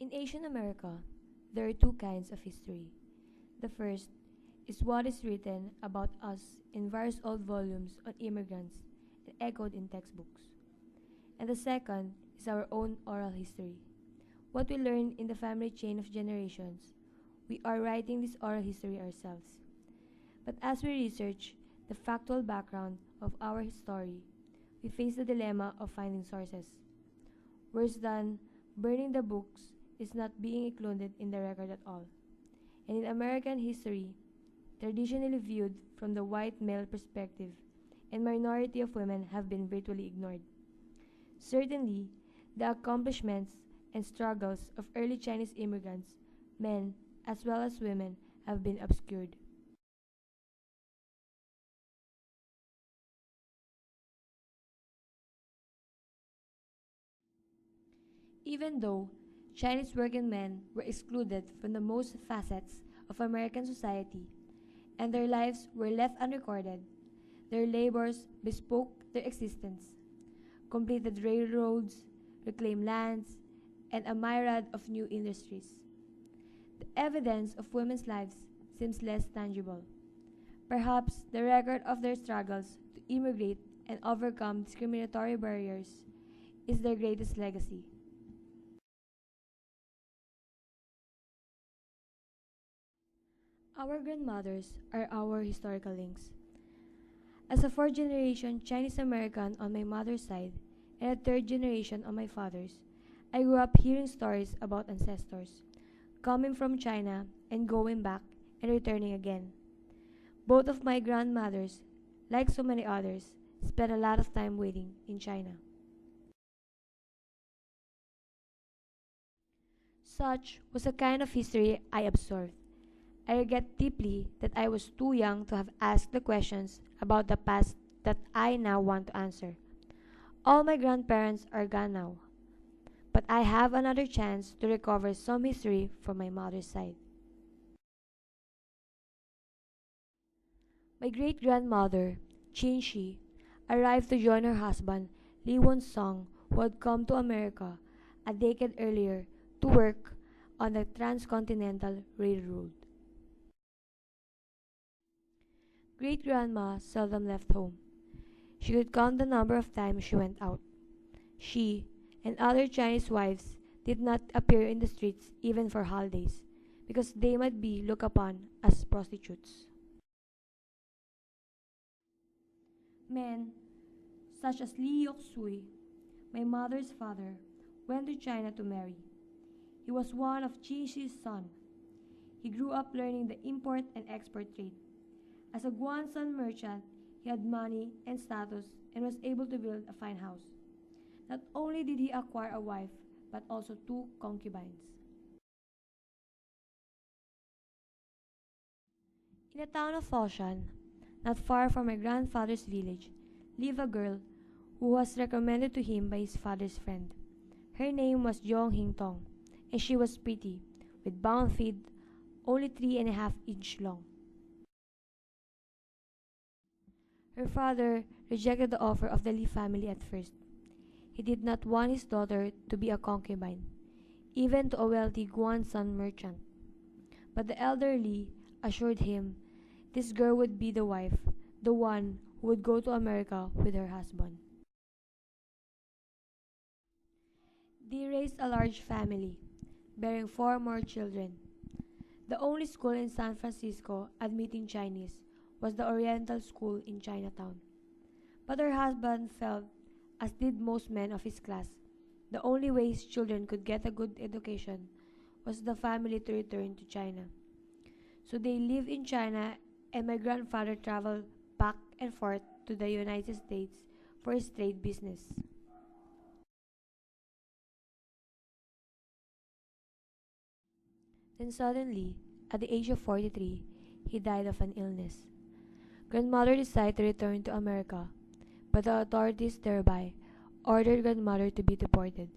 In Asian America, there are two kinds of history. The first is what is written about us in various old volumes on immigrants and echoed in textbooks. And the second is our own oral history. What we learn in the family chain of generations. We are writing this oral history ourselves. But as we research the factual background of our story, we face the dilemma of finding sources. Worse than burning the books is not being included in the record at all. And in American history, traditionally viewed from the white male perspective, and minority of women have been virtually ignored. Certainly, the accomplishments and struggles of early Chinese immigrants, men as well as women, have been obscured. Even though Chinese working men were excluded from the most facets of American society and their lives were left unrecorded, their labors bespoke their existence, completed railroads, reclaimed lands, and a myriad of new industries. The evidence of women's lives seems less tangible. Perhaps the record of their struggles to immigrate and overcome discriminatory barriers is their greatest legacy. Our grandmothers are our historical links. As a fourth generation Chinese American on my mother's side and a third generation on my father's, I grew up hearing stories about ancestors, coming from China and going back and returning again. Both of my grandmothers, like so many others, spent a lot of time waiting in China. Such was the kind of history I absorbed. I regret deeply that I was too young to have asked the questions about the past that I now want to answer. All my grandparents are gone now, but I have another chance to recover some history from my mother's side. My great grandmother, Qin Shi, arrived to join her husband, Li Wonsong, who had come to America a decade earlier to work on the Transcontinental Railroad. Great grandma seldom left home. She could count the number of times she went out. She and other Chinese wives did not appear in the streets even for holidays because they might be looked upon as prostitutes. Men such as Li Yoksui, my mother's father, went to China to marry. He was one of Qin Shi's sons. He grew up learning the import and export trade. As a Guanzhou merchant, he had money and status and was able to build a fine house. Not only did he acquire a wife, but also two concubines. In the town of Foshan, not far from my grandfather's village, lived a girl who was recommended to him by his father's friend. Her name was Jong Hing Tong, and she was pretty, with bound feet only 3.5 inches long. Her father rejected the offer of the Li family at first. He did not want his daughter to be a concubine, even to a wealthy Guanzhou merchant. But the elder Li assured him this girl would be the wife, the one who would go to America with her husband. They raised a large family, bearing four more children. The only school in San Francisco admitting Chinese was the Oriental School in Chinatown. But her husband felt, as did most men of his class, the only way his children could get a good education was the family to return to China. So they lived in China, and my grandfather traveled back and forth to the United States for his trade business. Then suddenly, at the age of 43, he died of an illness. Grandmother decided to return to America, but the authorities thereby ordered grandmother to be deported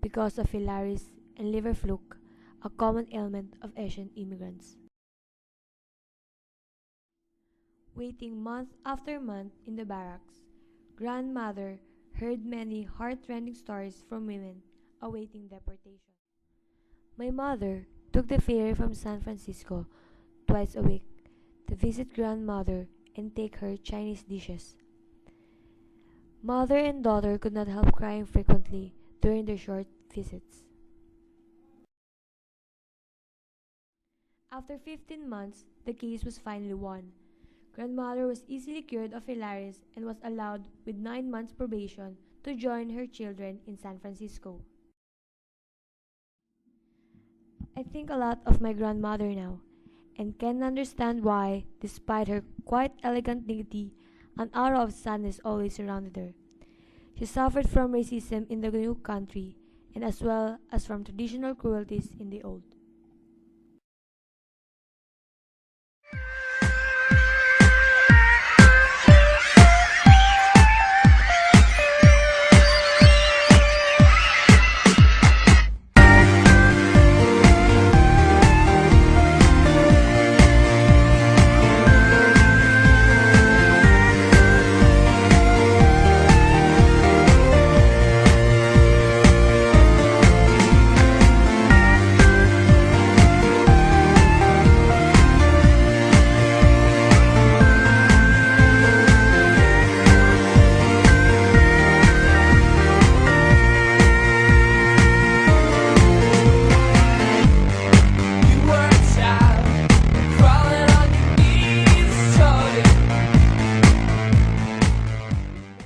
because of filariasis and liver fluke, a common ailment of Asian immigrants. Waiting month after month in the barracks, grandmother heard many heartrending stories from women awaiting deportation. My mother took the ferry from San Francisco twice a week to visit grandmother and take her Chinese dishes. Mother and daughter could not help crying frequently during their short visits. After 15 months, the case was finally won. Grandmother was easily cured of filariasis and was allowed, with 9 months probation, to join her children in San Francisco. I think a lot of my grandmother now, and can understand why, despite her quite elegant dignity, an aura of sadness always surrounded her. She suffered from racism in the new country, and as well as from traditional cruelties in the old.